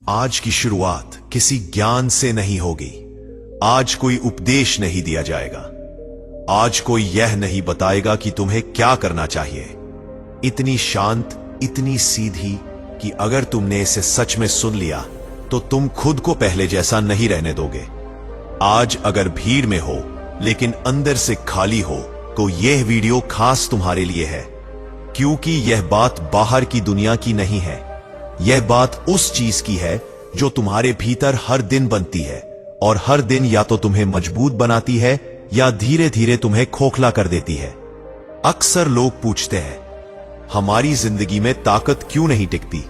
आज की शुरुआत किसी ज्ञान से नहीं होगी। आज कोई उपदेश नहीं दिया जाएगा। आज कोई यह नहीं बताएगा कि तुम्हें क्या करना चाहिए। इतनी शांत, इतनी सीधी कि अगर तुमने इसे सच में सुन लिया तो तुम खुद को पहले जैसा नहीं रहने दोगे। आज अगर भीड़ में हो लेकिन अंदर से खाली हो तो यह वीडियो खास तुम्हारे लिए है, क्योंकि यह बात बाहर की दुनिया की नहीं है। यह बात उस चीज की है जो तुम्हारे भीतर हर दिन बनती है, और हर दिन या तो तुम्हें मजबूत बनाती है या धीरे धीरे तुम्हें खोखला कर देती है। अक्सर लोग पूछते हैं, हमारी जिंदगी में ताकत क्यों नहीं टिकती?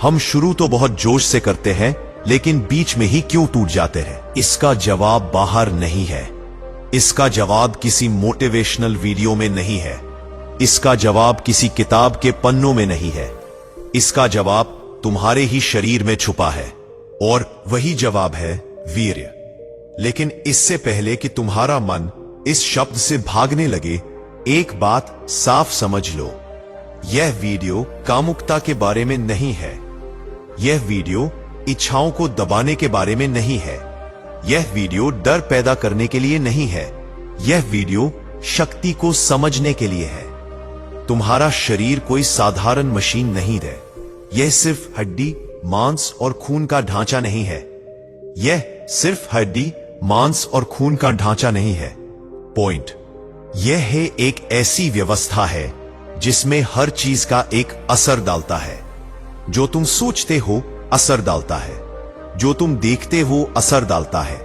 हम शुरू तो बहुत जोश से करते हैं, लेकिन बीच में ही क्यों टूट जाते हैं? इसका जवाब बाहर नहीं है। इसका जवाब किसी मोटिवेशनल वीडियो में नहीं है। इसका जवाब किसी किताब के पन्नों में नहीं है। इसका जवाब तुम्हारे ही शरीर में छुपा है, और वही जवाब है वीर्य। लेकिन इससे पहले कि तुम्हारा मन इस शब्द से भागने लगे, एक बात साफ समझ लो। यह वीडियो कामुकता के बारे में नहीं है। यह वीडियो इच्छाओं को दबाने के बारे में नहीं है। यह वीडियो डर पैदा करने के लिए नहीं है। यह वीडियो शक्ति को समझने के लिए है। तुम्हारा शरीर कोई साधारण मशीन नहीं है। यह सिर्फ हड्डी, मांस और खून का ढांचा नहीं है। यह सिर्फ हड्डी, मांस और खून का ढांचा नहीं है। पॉइंट यह है, एक ऐसी व्यवस्था है जिसमें हर चीज का एक असर डालता है। जो तुम सोचते हो असर डालता है, जो तुम देखते हो असर डालता है,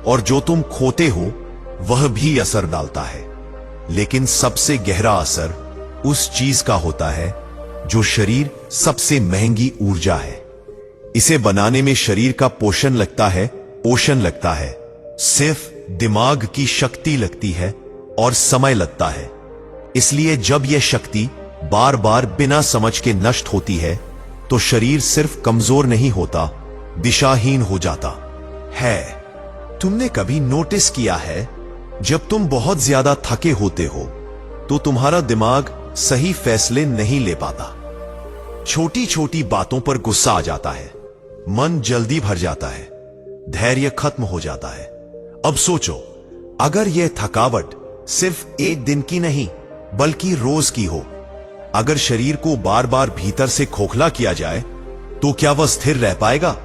और जो तुम खोते हो वह भी असर डालता है। लेकिन सबसे गहरा असर उस चीज का होता है जो शरीर सबसे महंगी ऊर्जा है। इसे बनाने में शरीर का पोषण लगता है, सिर्फ दिमाग की शक्ति लगती है और समय लगता है। इसलिए जब यह शक्ति बार बार बिना समझ के नष्ट होती है तो शरीर सिर्फ कमजोर नहीं होता, दिशाहीन हो जाता है। तुमने कभी नोटिस किया है, जब तुम बहुत ज्यादा थके होते हो तो तुम्हारा दिमाग सही फैसले नहीं ले पाता। छोटी छोटी बातों पर गुस्सा आ जाता है, मन जल्दी भर जाता है, धैर्य खत्म हो जाता है। अब सोचो, अगर यह थकावट सिर्फ एक दिन की नहीं बल्कि रोज की हो, अगर शरीर को बार बार भीतर से खोखला किया जाए तो क्या वह स्थिर रह पाएगा?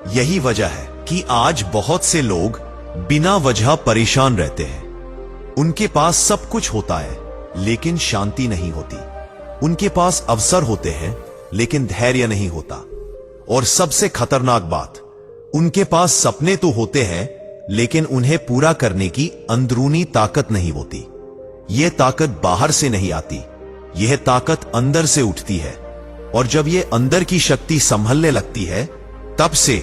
यही वजह है कि आज बहुत से लोग बिना वजह परेशान रहते हैं। उनके पास सब कुछ होता है लेकिन शांति नहीं होती। उनके पास अवसर होते हैं लेकिन धैर्य नहीं होता। और सबसे खतरनाक बात, उनके पास सपने तो होते हैं लेकिन उन्हें पूरा करने की अंदरूनी ताकत नहीं होती। यह ताकत बाहर से नहीं आती, यह ताकत अंदर से उठती है। और जब यह अंदर की शक्ति संभलने लगती है तब से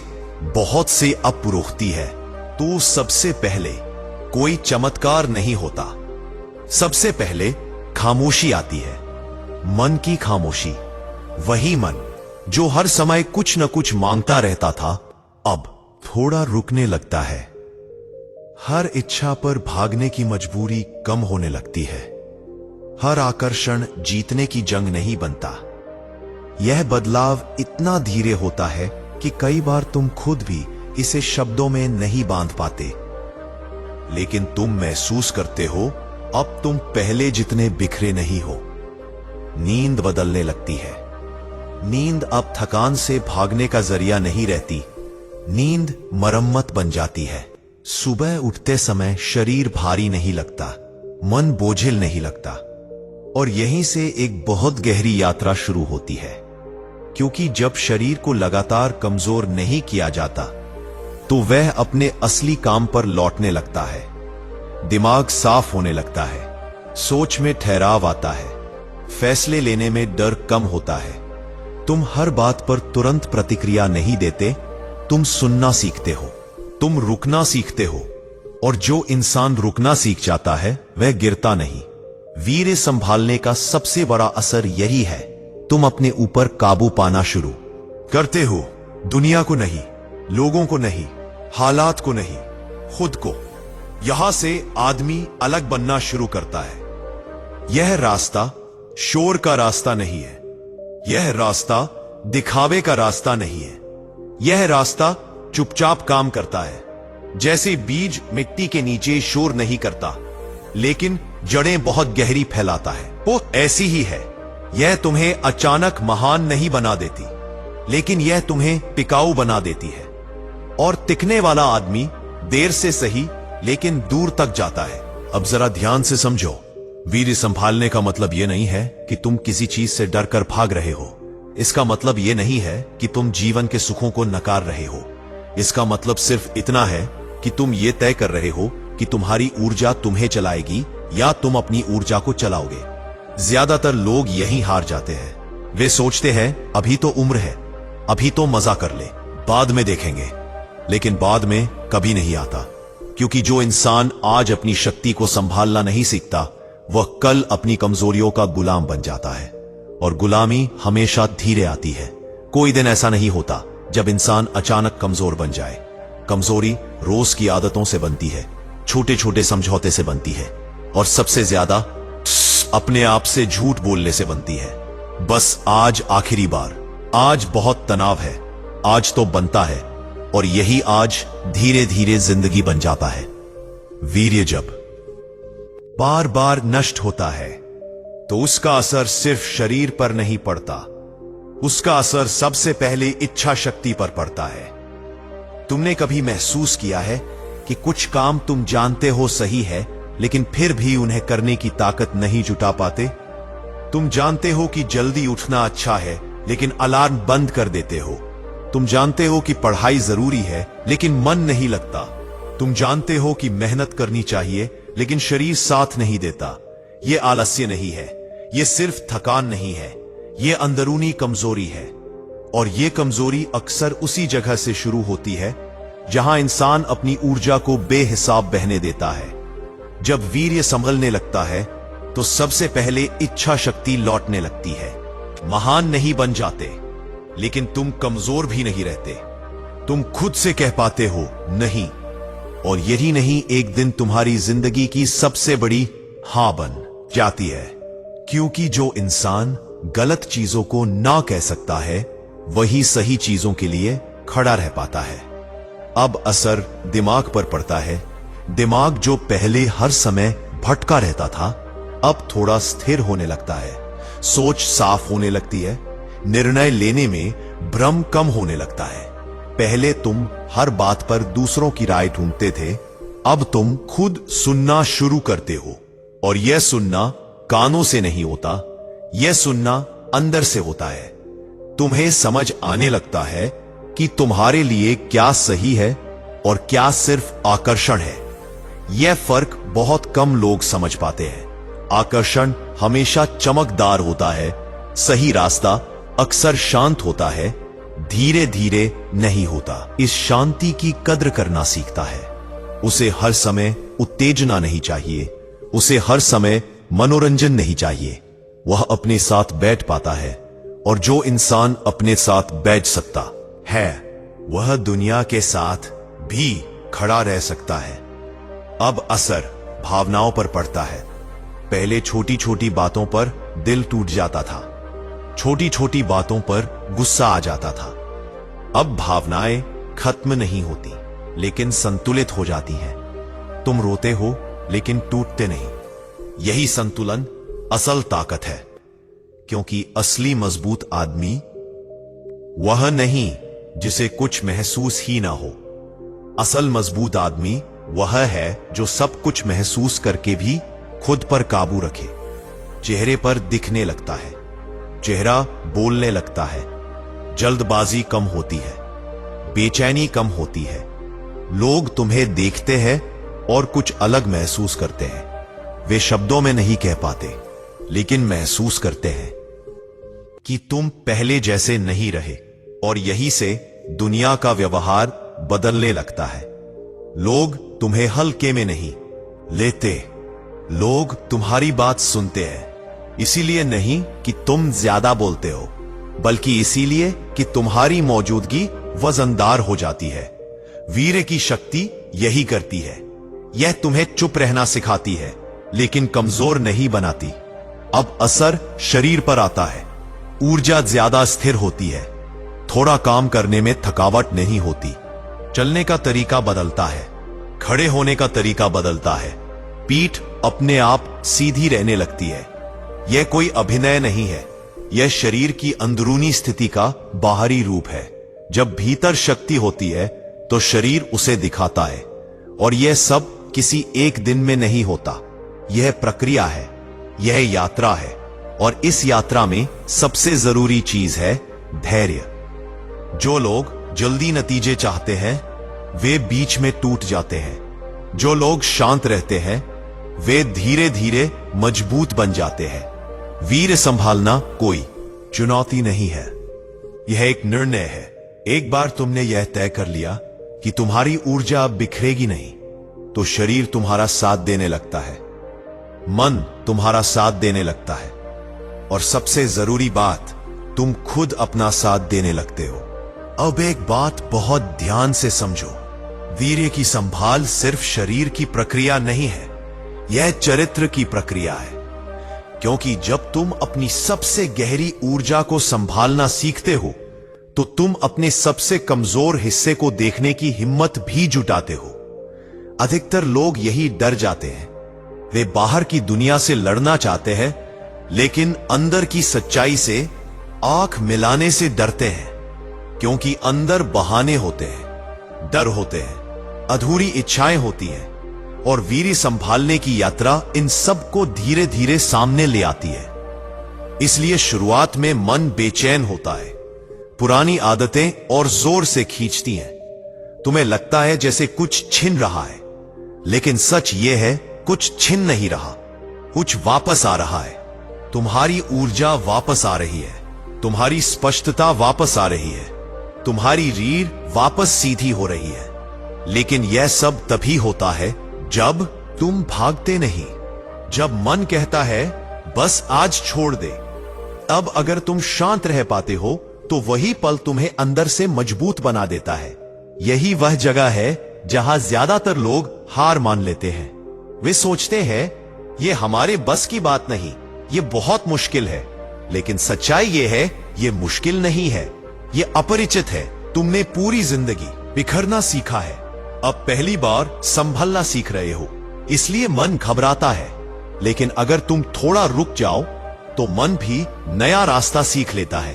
बहुत से अपुरोखती है। तो सबसे पहले कोई चमत्कार नहीं होता। सबसे पहले खामोशी आती है, मन की खामोशी। वही मन जो हर समय कुछ न कुछ मांगता रहता था, अब थोड़ा रुकने लगता है। हर इच्छा पर भागने की मजबूरी कम होने लगती है। हर आकर्षण जीतने की जंग नहीं बनता। यह बदलाव इतना धीरे होता है कि कई बार तुम खुद भी इसे शब्दों में नहीं बांध पाते। लेकिन तुम महसूस करते हो, अब तुम पहले जितने बिखरे नहीं हो। नींद बदलने लगती है। नींद अब थकान से भागने का जरिया नहीं रहती, नींद मरम्मत बन जाती है। सुबह उठते समय शरीर भारी नहीं लगता, मन बोझिल नहीं लगता। और यहीं से एक बहुत गहरी यात्रा शुरू होती है, क्योंकि जब शरीर को लगातार कमजोर नहीं किया जाता तो वह अपने असली काम पर लौटने लगता है। दिमाग साफ होने लगता है, सोच में ठहराव आता है, फैसले लेने में डर कम होता है। तुम हर बात पर तुरंत प्रतिक्रिया नहीं देते, तुम सुनना सीखते हो, तुम रुकना सीखते हो। और जो इंसान रुकना सीख जाता है वह गिरता नहीं। वीर्य संभालने का सबसे बड़ा असर यही है, तुम अपने ऊपर काबू पाना शुरू करते हो। दुनिया को नहीं, लोगों को नहीं, हालात को नहीं, खुद को। यहां से आदमी अलग बनना शुरू करता है। यह रास्ता शोर का रास्ता नहीं है, यह रास्ता दिखावे का रास्ता नहीं है, यह रास्ता चुपचाप काम करता है, जैसे बीज मिट्टी के नीचे शोर नहीं करता लेकिन जड़ें बहुत गहरी फैलाता है। वो ऐसी ही है, यह तुम्हें अचानक महान नहीं बना देती लेकिन यह तुम्हें टिकाऊ बना देती है। और टिकने वाला आदमी देर से सही लेकिन दूर तक जाता है। अब जरा ध्यान से समझो, वीर्य संभालने का मतलब यह नहीं है कि तुम किसी चीज से डर कर भाग रहे हो। इसका मतलब यह नहीं है कि तुम जीवन के सुखों को नकार रहे हो। इसका मतलब सिर्फ इतना है कि तुम ये तय कर रहे हो कि तुम्हारी ऊर्जा तुम्हें चलाएगी या तुम अपनी ऊर्जा को चलाओगे। ज्यादातर लोग यहीं हार जाते हैं। वे सोचते हैं अभी तो उम्र है, अभी तो मजा कर ले, बाद में देखेंगे। लेकिन बाद में कभी नहीं आता, क्योंकि जो इंसान आज अपनी शक्ति को संभालना नहीं सीखता वह कल अपनी कमजोरियों का गुलाम बन जाता है। और गुलामी हमेशा धीरे आती है। कोई दिन ऐसा नहीं होता जब इंसान अचानक कमजोर बन जाए। कमजोरी रोज की आदतों से बनती है, छोटे छोटे समझौते से बनती है और सबसे ज्यादा अपने आप से झूठ बोलने से बनती है। बस आज आखिरी बार, आज बहुत तनाव है, आज तो बनता है। और यही आज धीरे धीरे जिंदगी बन जाता है। वीर्य जब बार बार नष्ट होता है तो उसका असर सिर्फ शरीर पर नहीं पड़ता, उसका असर सबसे पहले इच्छा शक्ति पर पड़ता है। तुमने कभी महसूस किया है कि कुछ काम तुम जानते हो सही है लेकिन फिर भी उन्हें करने की ताकत नहीं जुटा पाते? तुम जानते हो कि जल्दी उठना अच्छा है लेकिन अलार्म बंद कर देते हो। तुम जानते हो कि पढ़ाई जरूरी है लेकिन मन नहीं लगता। तुम जानते हो कि मेहनत करनी चाहिए लेकिन शरीर साथ नहीं देता। यह आलस्य नहीं है, यह सिर्फ थकान नहीं है, यह अंदरूनी कमजोरी है। और यह कमजोरी अक्सर उसी जगह से शुरू होती है जहां इंसान अपनी ऊर्जा को बेहिसाब बहने देता है। जब वीर्य संभलने लगता है तो सबसे पहले इच्छा शक्ति लौटने लगती है। महान नहीं बन जाते लेकिन तुम कमजोर भी नहीं रहते। तुम खुद से कह पाते हो नहीं, और यही नहीं एक दिन तुम्हारी जिंदगी की सबसे बड़ी हां बन जाती है। क्योंकि जो इंसान गलत चीजों को ना कह सकता है वही सही चीजों के लिए खड़ा रह पाता है। अब असर दिमाग पर पड़ता है। दिमाग जो पहले हर समय भटका रहता था अब थोड़ा स्थिर होने लगता है। सोच साफ होने लगती है, निर्णय लेने में भ्रम कम होने लगता है। पहले तुम हर बात पर दूसरों की राय ढूंढते थे, अब तुम खुद सुनना शुरू करते हो। और यह सुनना कानों से नहीं होता, यह सुनना अंदर से होता है। तुम्हें समझ आने लगता है कि तुम्हारे लिए क्या सही है और क्या सिर्फ आकर्षण है। यह फर्क बहुत कम लोग समझ पाते हैं। आकर्षण हमेशा चमकदार होता है, सही रास्ता अक्सर शांत होता है, धीरे धीरे नहीं होता। इस शांति की कद्र करना सीखता है। उसे हर समय उत्तेजना नहीं चाहिए, उसे हर समय मनोरंजन नहीं चाहिए। वह अपने साथ बैठ पाता है, और जो इंसान अपने साथ बैठ सकता है वह दुनिया के साथ भी खड़ा रह सकता है। अब असर भावनाओं पर पड़ता है। पहले छोटी छोटी बातों पर दिल टूट जाता था, छोटी छोटी बातों पर गुस्सा आ जाता था। अब भावनाएं खत्म नहीं होती लेकिन संतुलित हो जाती हैं। तुम रोते हो लेकिन टूटते नहीं। यही संतुलन असल ताकत है, क्योंकि असली मजबूत आदमी वह नहीं जिसे कुछ महसूस ही ना हो। असल मजबूत आदमी वह है जो सब कुछ महसूस करके भी खुद पर काबू रखे। चेहरे पर दिखने लगता है, चेहरा बोलने लगता है, जल्दबाजी कम होती है, बेचैनी कम होती है। लोग तुम्हें देखते हैं और कुछ अलग महसूस करते हैं। वे शब्दों में नहीं कह पाते लेकिन महसूस करते हैं कि तुम पहले जैसे नहीं रहे, और यही से दुनिया का व्यवहार बदलने लगता है। लोग तुम्हें हल्के में नहीं लेते, लोग तुम्हारी बात सुनते हैं। इसीलिए नहीं कि तुम ज्यादा बोलते हो, बल्कि इसीलिए कि तुम्हारी मौजूदगी वजनदार हो जाती है। वीर्य की शक्ति यही करती है। यह तुम्हें चुप रहना सिखाती है लेकिन कमजोर नहीं बनाती। अब असर शरीर पर आता है। ऊर्जा ज्यादा स्थिर होती है, थोड़ा काम करने में थकावट नहीं होती। चलने का तरीका बदलता है, खड़े होने का तरीका बदलता है, पीठ अपने आप सीधी रहने लगती है। यह कोई अभिनय नहीं है, यह शरीर की अंदरूनी स्थिति का बाहरी रूप है। जब भीतर शक्ति होती है तो शरीर उसे दिखाता है, और यह सब किसी एक दिन में नहीं होता। यह प्रक्रिया है, यह यात्रा है, और इस यात्रा में सबसे जरूरी चीज है धैर्य। जो लोग जल्दी नतीजे चाहते हैं वे बीच में टूट जाते हैं। जो लोग शांत रहते हैं वे धीरे धीरे मजबूत बन जाते हैं। वीर संभालना कोई चुनौती नहीं है, यह एक निर्णय है। एक बार तुमने यह तय कर लिया कि तुम्हारी ऊर्जा अब बिखरेगी नहीं, तो शरीर तुम्हारा साथ देने लगता है, मन तुम्हारा साथ देने लगता है, और सबसे जरूरी बात, तुम खुद अपना साथ देने लगते हो। अब एक बात बहुत ध्यान से समझो, वीर्य की संभाल सिर्फ शरीर की प्रक्रिया नहीं है, यह चरित्र की प्रक्रिया है। क्योंकि जब तुम अपनी सबसे गहरी ऊर्जा को संभालना सीखते हो तो तुम अपने सबसे कमजोर हिस्से को देखने की हिम्मत भी जुटाते हो। अधिकतर लोग यही डर जाते हैं, वे बाहर की दुनिया से लड़ना चाहते हैं लेकिन अंदर की सच्चाई से आंख मिलाने से डरते हैं। क्योंकि अंदर बहाने होते हैं, डर होते हैं, अधूरी इच्छाएं होती हैं, और वीर्य संभालने की यात्रा इन सब को धीरे धीरे सामने ले आती है। इसलिए शुरुआत में मन बेचैन होता है, पुरानी आदतें और जोर से खींचती हैं। तुम्हें लगता है जैसे कुछ छिन रहा है, लेकिन सच यह है कुछ छिन नहीं रहा, कुछ वापस आ रहा है। तुम्हारी ऊर्जा वापस आ रही है, तुम्हारी स्पष्टता वापस आ रही है, तुम्हारी रीढ़ वापस सीधी हो रही है। लेकिन यह सब तभी होता है जब तुम भागते नहीं, जब मन कहता है बस आज छोड़ दे। अब अगर तुम शांत रह पाते हो तो वही पल तुम्हें अंदर से मजबूत बना देता है। यही वह जगह है जहां ज्यादातर लोग हार मान लेते हैं। वे सोचते हैं यह हमारे बस की बात नहीं, यह बहुत मुश्किल है। लेकिन सच्चाई यह है यह मुश्किल नहीं है, यह अपरिचित है। तुमने पूरी जिंदगी बिखरना सीखा है, अब पहली बार संभलना सीख रहे हो, इसलिए मन घबराता है। लेकिन अगर तुम थोड़ा रुक जाओ तो मन भी नया रास्ता सीख लेता है।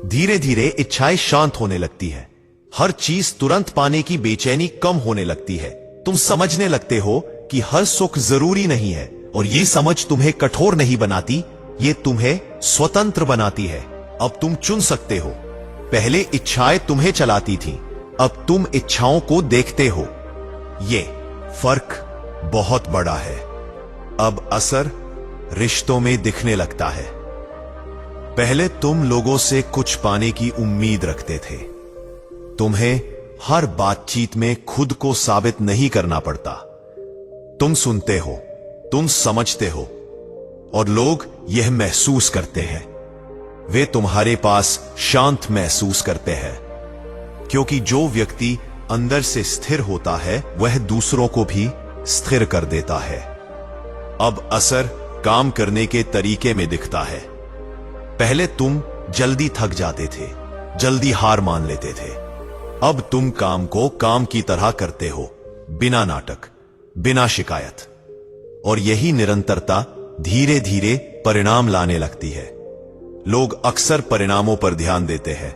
धीरे धीरे इच्छाएं शांत होने लगती है, हर चीज तुरंत पाने की बेचैनी कम होने लगती है। तुम समझने लगते हो कि हर सुख जरूरी नहीं है, और ये समझ तुम्हें कठोर नहीं बनाती, ये तुम्हें स्वतंत्र बनाती है। अब तुम चुन सकते हो। पहले इच्छाएं तुम्हें चलाती थीं, अब तुम इच्छाओं को देखते हो। ये फर्क बहुत बड़ा है। अब असर रिश्तों में दिखने लगता है। पहले तुम लोगों से कुछ पाने की उम्मीद रखते थे। तुम्हें हर बातचीत में खुद को साबित नहीं करना पड़ता। तुम सुनते हो, तुम समझते हो, और लोग यह महसूस करते हैं। वे तुम्हारे पास शांत महसूस करते हैं, क्योंकि जो व्यक्ति अंदर से स्थिर होता है वह दूसरों को भी स्थिर कर देता है। अब असर काम करने के तरीके में दिखता है। पहले तुम जल्दी थक जाते थे, जल्दी हार मान लेते थे। अब तुम काम को काम की तरह करते हो, बिना नाटक, बिना शिकायत। और यही निरंतरता धीरे धीरे परिणाम लाने लगती है। लोग अक्सर परिणामों पर ध्यान देते हैं,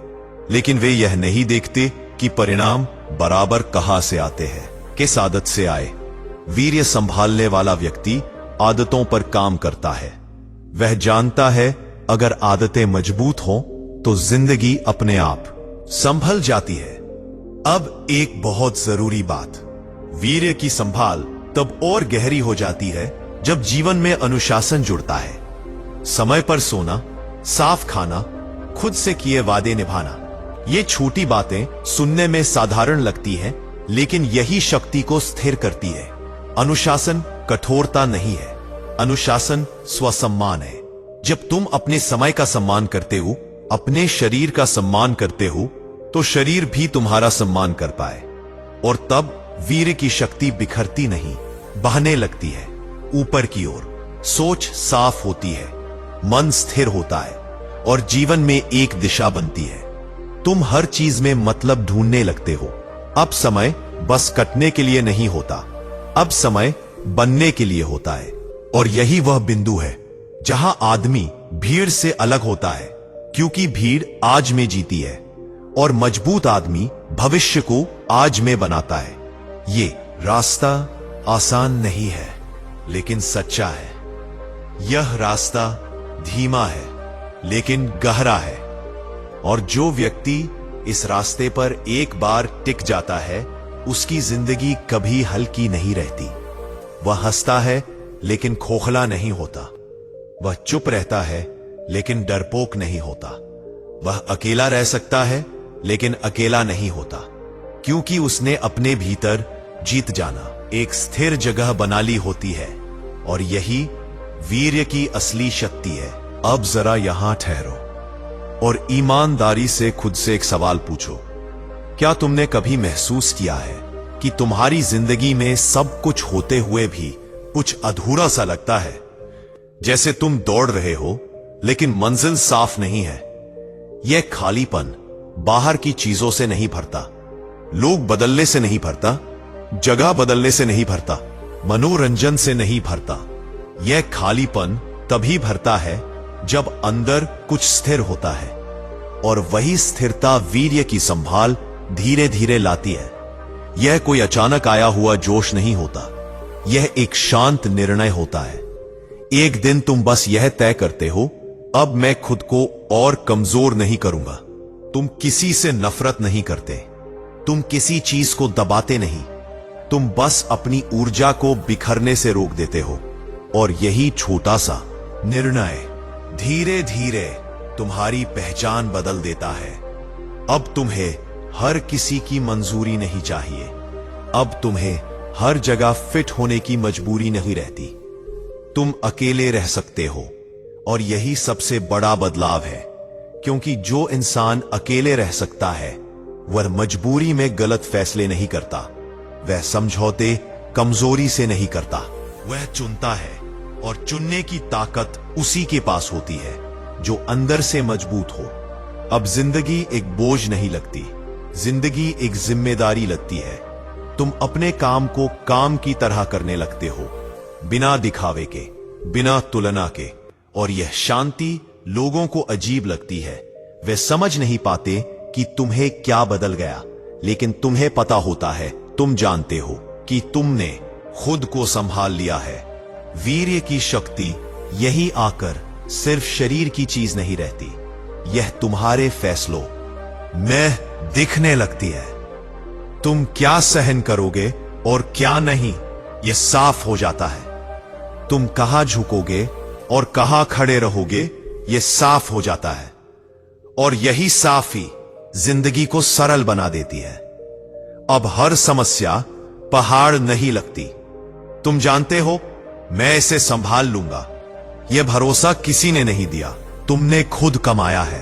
लेकिन वे यह नहीं देखते कि परिणाम बराबर कहां से आते हैं, किस आदत से आए। वीर्य संभालने वाला व्यक्ति आदतों पर काम करता है। वह जानता है अगर आदतें मजबूत हों तो जिंदगी अपने आप संभल जाती है। अब एक बहुत जरूरी बात, वीर्य की संभाल तब और गहरी हो जाती है जब जीवन में अनुशासन जुड़ता है। समय पर सोना, साफ खाना, खुद से किए वादे निभाना। ये छोटी बातें सुनने में साधारण लगती हैं, लेकिन यही शक्ति को स्थिर करती है। अनुशासन कठोरता नहीं है, अनुशासन स्वसम्मान है। जब तुम अपने समय का सम्मान करते हो, अपने शरीर का सम्मान करते हो, तो शरीर भी तुम्हारा सम्मान कर पाए। और तब वीर्य की शक्ति बिखरती नहीं, बहने लगती है ऊपर की ओर। सोच साफ होती है, मन स्थिर होता है, और जीवन में एक दिशा बनती है। तुम हर चीज में मतलब ढूंढने लगते हो। अब समय बस कटने के लिए नहीं होता, अब समय बनने के लिए होता है। और यही वह बिंदु है जहां आदमी भीड़ से अलग होता है, क्योंकि भीड़ आज में जीती है और मजबूत आदमी भविष्य को आज में बनाता है। ये रास्ता आसान नहीं है, लेकिन सच्चा है। यह रास्ता धीमा है, लेकिन गहरा है। और जो व्यक्ति इस रास्ते पर एक बार टिक जाता है, उसकी जिंदगी कभी हल्की नहीं रहती। वह हंसता है लेकिन खोखला नहीं होता। वह चुप रहता है लेकिन डरपोक नहीं होता। वह अकेला रह सकता है लेकिन अकेला नहीं होता, क्योंकि उसने अपने भीतर जीत जाना एक स्थिर जगह बना ली होती है। और यही वीर्य की असली शक्ति है। अब जरा यहां ठहरो और ईमानदारी से खुद से एक सवाल पूछो। क्या तुमने कभी महसूस किया है कि तुम्हारी जिंदगी में सब कुछ होते हुए भी कुछ अधूरा सा लगता है? जैसे तुम दौड़ रहे हो लेकिन मंजिल साफ नहीं है। यह खालीपन बाहर की चीजों से नहीं भरता, लोग बदलने से नहीं भरता, जगह बदलने से नहीं भरता, मनोरंजन से नहीं भरता। यह खालीपन तभी भरता है जब अंदर कुछ स्थिर होता है, और वही स्थिरता वीर्य की संभाल धीरे धीरे लाती है। यह कोई अचानक आया हुआ जोश नहीं होता, यह एक शांत निर्णय होता है। एक दिन तुम बस यह तय करते हो, अब मैं खुद को और कमजोर नहीं करूंगा। तुम किसी से नफरत नहीं करते, तुम किसी चीज को दबाते नहीं, तुम बस अपनी ऊर्जा को बिखरने से रोक देते हो। और यही छोटा सा निर्णय धीरे धीरे तुम्हारी पहचान बदल देता है। अब तुम्हें हर किसी की मंजूरी नहीं चाहिए, अब तुम्हें हर जगह फिट होने की मजबूरी नहीं रहती। तुम अकेले रह सकते हो, और यही सबसे बड़ा बदलाव है, क्योंकि जो इंसान अकेले रह सकता है वह मजबूरी में गलत फैसले नहीं करता, वह समझौते कमजोरी से नहीं करता, वह चुनता है। और चुनने की ताकत उसी के पास होती है जो अंदर से मजबूत हो। अब जिंदगी एक बोझ नहीं लगती, जिंदगी एक जिम्मेदारी लगती है। तुम अपने काम को काम की तरह करने लगते हो, बिना दिखावे के, बिना तुलना के। और यह शांति लोगों को अजीब लगती है। वे समझ नहीं पाते कि तुम्हें क्या बदल गया, लेकिन तुम्हें पता होता है, तुम जानते हो कि तुमने खुद को संभाल लिया है। वीर्य की शक्ति यही आकर सिर्फ शरीर की चीज नहीं रहती, यह तुम्हारे फैसलों में दिखने लगती है। तुम क्या सहन करोगे और क्या नहीं, यह साफ हो जाता है। तुम कहां झुकोगे और कहां खड़े रहोगे, यह साफ हो जाता है। और यही साफी जिंदगी को सरल बना देती है। अब हर समस्या पहाड़ नहीं लगती। तुम जानते हो, मैं इसे संभाल लूंगा। यह भरोसा किसी ने नहीं दिया, तुमने खुद कमाया है।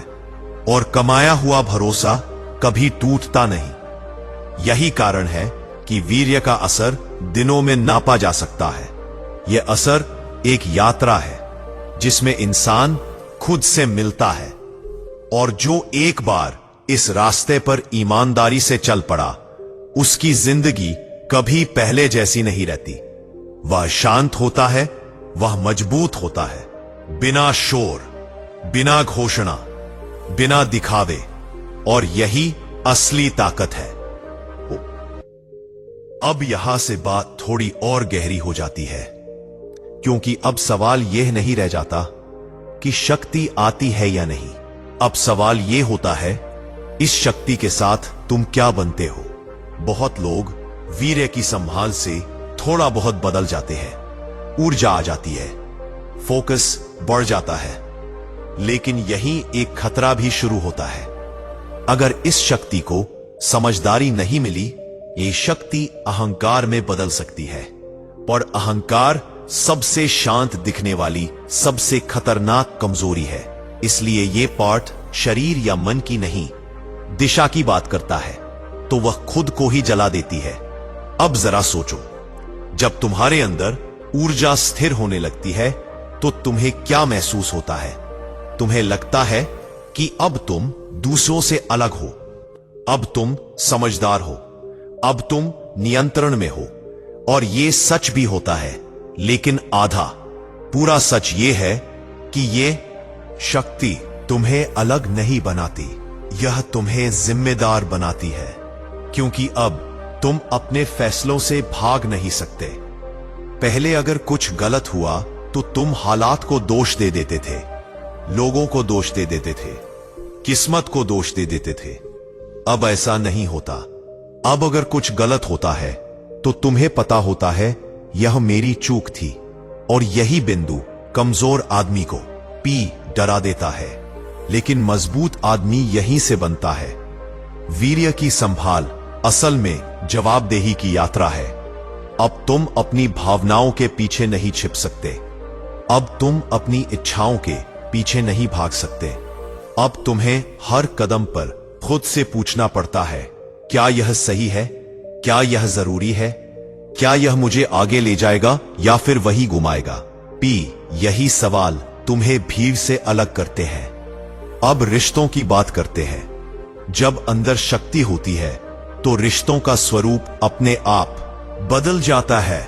और कमाया हुआ भरोसा कभी टूटता नहीं। यही कारण है कि वीर्य का असर दिनों में नापा जा सकता है। यह असर एक यात्रा है जिसमें इंसान खुद से मिलता है। और जो एक बार इस रास्ते पर ईमानदारी से चल पड़ा, उसकी जिंदगी कभी पहले जैसी नहीं रहती। वह शांत होता है, वह मजबूत होता है, बिना शोर, बिना घोषणा, बिना दिखावे। और यही असली ताकत है। अब यहां से बात थोड़ी और गहरी हो जाती है, क्योंकि अब सवाल यह नहीं रह जाता कि शक्ति आती है या नहीं। अब सवाल यह होता है, इस शक्ति के साथ तुम क्या बनते हो। बहुत लोग वीर्य की संभाल से थोड़ा बहुत बदल जाते हैं, ऊर्जा आ जाती है, फोकस बढ़ जाता है। लेकिन यहीं एक खतरा भी शुरू होता है। अगर इस शक्ति को समझदारी नहीं मिली, ये शक्ति अहंकार में बदल सकती है। पर अहंकार सबसे शांत दिखने वाली सबसे खतरनाक कमजोरी है। इसलिए ये पाठ शरीर या मन की नहीं, दिशा की बात करता है, तो वह खुद को ही जला देती है। अब जरा सोचो, जब तुम्हारे अंदर ऊर्जा स्थिर होने लगती है तो तुम्हें क्या महसूस होता है? तुम्हें लगता है कि अब तुम दूसरों से अलग हो, अब तुम समझदार हो, अब तुम नियंत्रण में हो। और ये सच भी होता है, लेकिन आधा। पूरा सच ये है कि ये शक्ति तुम्हें अलग नहीं बनाती, यह तुम्हें जिम्मेदार बनाती है। क्योंकि अब तुम अपने फैसलों से भाग नहीं सकते। पहले अगर कुछ गलत हुआ तो तुम हालात को दोष दे देते थे, लोगों को दोष दे देते थे, किस्मत को दोष दे देते थे। अब ऐसा नहीं होता। अब अगर कुछ गलत होता है तो तुम्हें पता होता है यह मेरी चूक थी, और यही बिंदु कमजोर आदमी को डरा देता है। लेकिन मजबूत आदमी यहीं से बनता है। वीर्य की संभाल असल में जवाबदेही की यात्रा है। अब तुम अपनी भावनाओं के पीछे नहीं छिप सकते। अब तुम अपनी इच्छाओं के पीछे नहीं भाग सकते। अब तुम्हें हर कदम पर खुद से पूछना पड़ता है, क्या यह सही है? क्या यह जरूरी है? क्या यह मुझे आगे ले जाएगा या फिर वही घुमाएगा? यही सवाल तुम्हें भीड़ से अलग करते हैं। अब रिश्तों की बात करते हैं। जब अंदर शक्ति होती है तो रिश्तों का स्वरूप अपने आप बदल जाता है।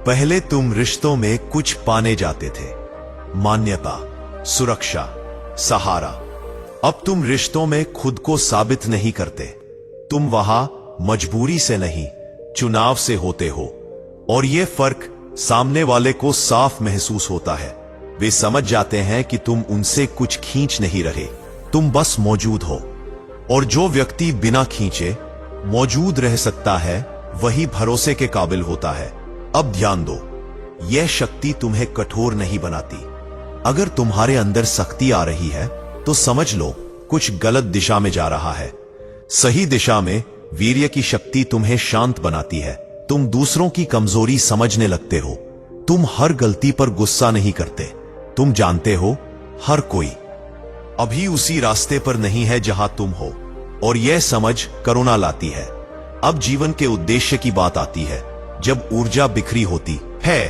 पहले तुम रिश्तों में कुछ पाने जाते थे, मान्यता, सुरक्षा, सहारा। अब तुम रिश्तों में खुद को साबित नहीं करते। तुम वहां मजबूरी से नहीं, चुनाव से होते हो। और यह फर्क सामने वाले को साफ महसूस होता है। वे समझ जाते हैं कि तुम उनसे कुछ खींच नहीं रहे, तुम बस मौजूद हो। और जो व्यक्ति बिना खींचे मौजूद रह सकता है वही भरोसे के काबिल होता है। अब ध्यान दो, यह शक्ति तुम्हें कठोर नहीं बनाती। अगर तुम्हारे अंदर सख्ती आ रही है तो समझ लो कुछ गलत दिशा में जा रहा है। सही दिशा में वीर्य की शक्ति तुम्हें शांत बनाती है। तुम दूसरों की कमजोरी समझने लगते हो। तुम हर गलती पर गुस्सा नहीं करते। तुम जानते हो हर कोई अभी उसी रास्ते पर नहीं है जहां तुम हो, और यह समझ करुणा लाती है। अब जीवन के उद्देश्य की बात आती है। जब ऊर्जा बिखरी होती है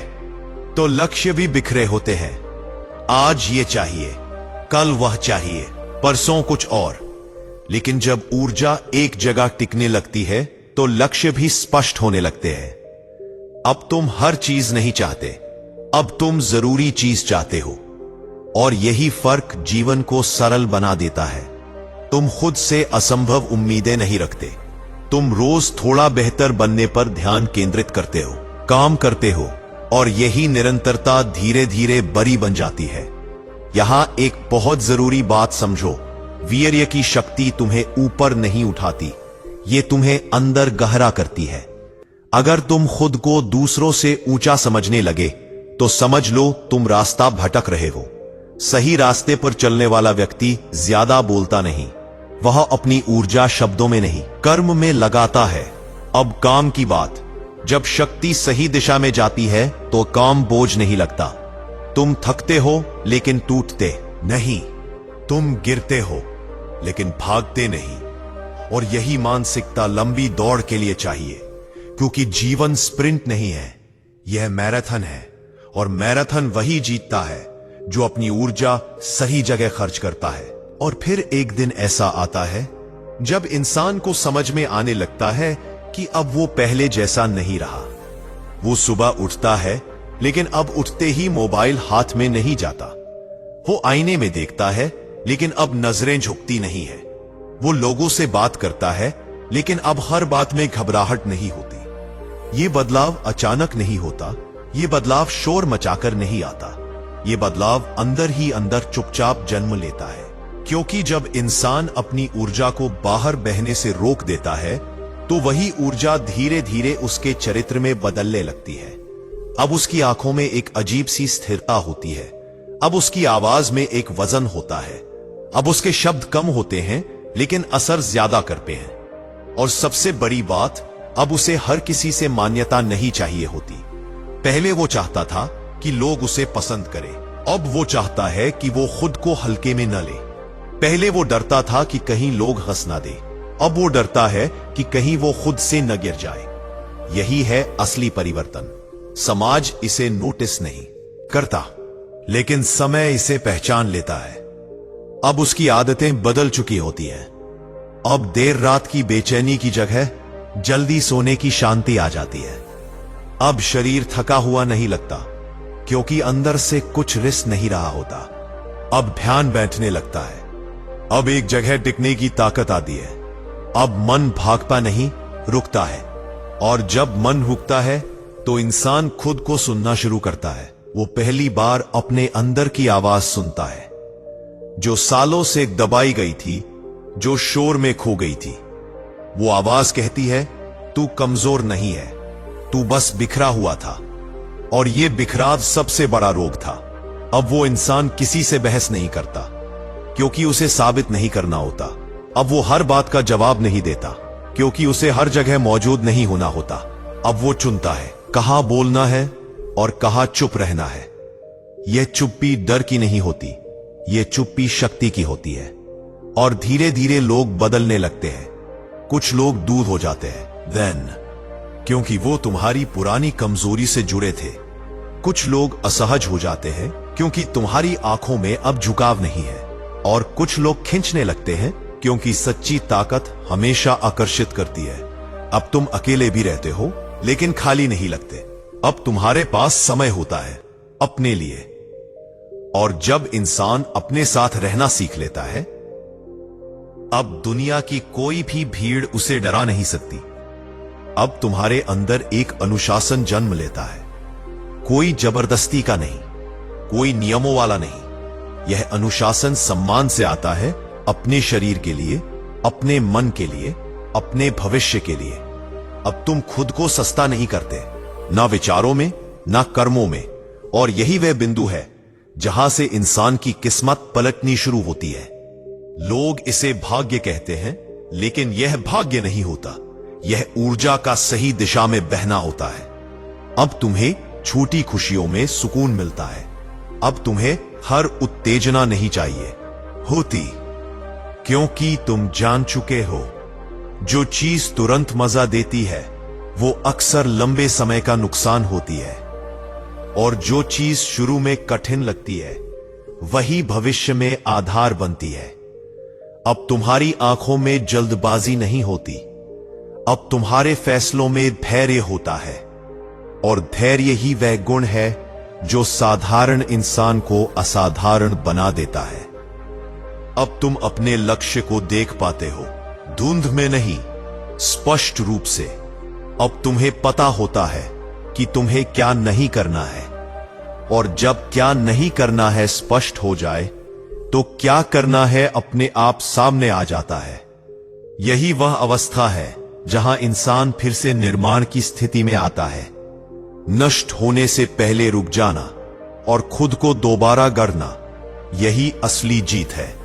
तो लक्ष्य भी बिखरे होते हैं। आज ये चाहिए, कल वह चाहिए, परसों कुछ और। लेकिन जब ऊर्जा एक जगह टिकने लगती है तो लक्ष्य भी स्पष्ट होने लगते हैं। अब तुम हर चीज नहीं चाहते, अब तुम जरूरी चीज चाहते हो। और यही फर्क जीवन को सरल बना देता है। तुम खुद से असंभव उम्मीदें नहीं रखते। तुम रोज थोड़ा बेहतर बनने पर ध्यान केंद्रित करते हो, काम करते हो, और यही निरंतरता धीरे धीरे बड़ी बन जाती है। यहां एक बहुत जरूरी बात समझो, वीर्य की शक्ति तुम्हें ऊपर नहीं उठाती, ये तुम्हें अंदर गहरा करती है। अगर तुम खुद को दूसरों से ऊंचा समझने लगे तो समझ लो तुम रास्ता भटक रहे हो। सही रास्ते पर चलने वाला व्यक्ति ज्यादा बोलता नहीं, वह अपनी ऊर्जा शब्दों में नहीं, कर्म में लगाता है। अब काम की बात, जब शक्ति सही दिशा में जाती है तो काम बोझ नहीं लगता। तुम थकते हो लेकिन टूटते नहीं, तुम गिरते हो लेकिन भागते नहीं। और यही मानसिकता लंबी दौड़ के लिए चाहिए, क्योंकि जीवन स्प्रिंट नहीं है, यह मैराथन है। और मैराथन वही जीतता है जो अपनी ऊर्जा सही जगह खर्च करता है। और फिर एक दिन ऐसा आता है जब इंसान को समझ में आने लगता है कि अब वो पहले जैसा नहीं रहा। वो सुबह उठता है लेकिन अब उठते ही मोबाइल हाथ में नहीं जाता। वो आईने में देखता है लेकिन अब नजरें झुकती नहीं है। वो लोगों से बात करता है लेकिन अब हर बात में घबराहट नहीं होती। ये बदलाव अचानक नहीं होता, ये बदलाव शोर मचाकर नहीं आता। ये बदलाव अंदर ही अंदर चुपचाप जन्म लेता है। क्योंकि जब इंसान अपनी ऊर्जा को बाहर बहने से रोक देता है तो वही ऊर्जा धीरे धीरे उसके चरित्र में बदलने लगती है। अब उसकी आंखों में एक अजीब सी स्थिरता होती है। अब उसकी आवाज में एक वजन होता है। अब उसके शब्द कम होते हैं लेकिन असर ज्यादा करते हैं। और सबसे बड़ी बात, अब उसे हर किसी से मान्यता नहीं चाहिए होती। पहले वो चाहता था कि लोग उसे पसंद करें, अब वो चाहता है कि वो खुद को हल्के में न ले। पहले वो डरता था कि कहीं लोग हंस ना दे, अब वो डरता है कि कहीं वो खुद से न गिर जाए। यही है असली परिवर्तन। समाज इसे नोटिस नहीं करता, लेकिन समय इसे पहचान लेता है। अब उसकी आदतें बदल चुकी होती हैं। अब देर रात की बेचैनी की जगह जल्दी सोने की शांति आ जाती है। अब शरीर थका हुआ नहीं लगता, क्योंकि अंदर से कुछ रिस नहीं रहा होता। अब ध्यान बैठने लगता है। अब एक जगह टिकने की ताकत आती है। अब मन भागता नहीं, रुकता है। और जब मन रुकता है तो इंसान खुद को सुनना शुरू करता है। वो पहली बार अपने अंदर की आवाज सुनता है, जो सालों से दबाई गई थी, जो शोर में खो गई थी। वो आवाज कहती है, तू कमजोर नहीं है, तू बस बिखरा हुआ था। और ये बिखराव सबसे बड़ा रोग था। अब वो इंसान किसी से बहस नहीं करता, क्योंकि उसे साबित नहीं करना होता। अब वो हर बात का जवाब नहीं देता, क्योंकि उसे हर जगह मौजूद नहीं होना होता। अब वो चुनता है कहां बोलना है और कहां चुप रहना है। यह चुप्पी डर की नहीं होती, यह चुप्पी शक्ति की होती है। और धीरे धीरे लोग बदलने लगते हैं। कुछ लोग दूर हो जाते हैं देन, क्योंकि वो तुम्हारी पुरानी कमजोरी से जुड़े थे। कुछ लोग असहज हो जाते हैं, क्योंकि तुम्हारी आंखों में अब झुकाव नहीं है। और कुछ लोग खींचने लगते हैं, क्योंकि सच्ची ताकत हमेशा आकर्षित करती है। अब तुम अकेले भी रहते हो, लेकिन खाली नहीं लगते। अब तुम्हारे पास समय होता है अपने लिए। और जब इंसान अपने साथ रहना सीख लेता है, अब दुनिया की कोई भी भीड़ उसे डरा नहीं सकती। अब तुम्हारे अंदर एक अनुशासन जन्म लेता है, कोई जबरदस्ती का नहीं, कोई नियमों वाला नहीं। यह अनुशासन सम्मान से आता है, अपने शरीर के लिए, अपने मन के लिए, अपने भविष्य के लिए। अब तुम खुद को सस्ता नहीं करते, ना विचारों में, ना कर्मों में। और यही वह बिंदु है जहां से इंसान की किस्मत पलटनी शुरू होती है। लोग इसे भाग्य कहते हैं, लेकिन यह भाग्य नहीं होता। यह ऊर्जा का सही दिशा में बहना होता है। अब तुम्हें छोटी खुशियों में सुकून मिलता है। अब तुम्हें हर उत्तेजना नहीं चाहिए होती, क्योंकि तुम जान चुके हो, जो चीज तुरंत मजा देती है वो अक्सर लंबे समय का नुकसान होती है। और जो चीज शुरू में कठिन लगती है, वही भविष्य में आधार बनती है। अब तुम्हारी आंखों में जल्दबाजी नहीं होती। अब तुम्हारे फैसलों में धैर्य होता है। और धैर्य ही वह गुण है जो साधारण इंसान को असाधारण बना देता है। अब तुम अपने लक्ष्य को देख पाते हो, धुंध में नहीं, स्पष्ट रूप से। अब तुम्हें पता होता है कि तुम्हें क्या नहीं करना है। और जब क्या नहीं करना है स्पष्ट हो जाए, तो क्या करना है अपने आप सामने आ जाता है। यही वह अवस्था है जहां इंसान फिर से निर्माण की स्थिति में आता है। नष्ट होने से पहले रुक जाना और खुद को दोबारा गढ़ना, यही असली जीत है।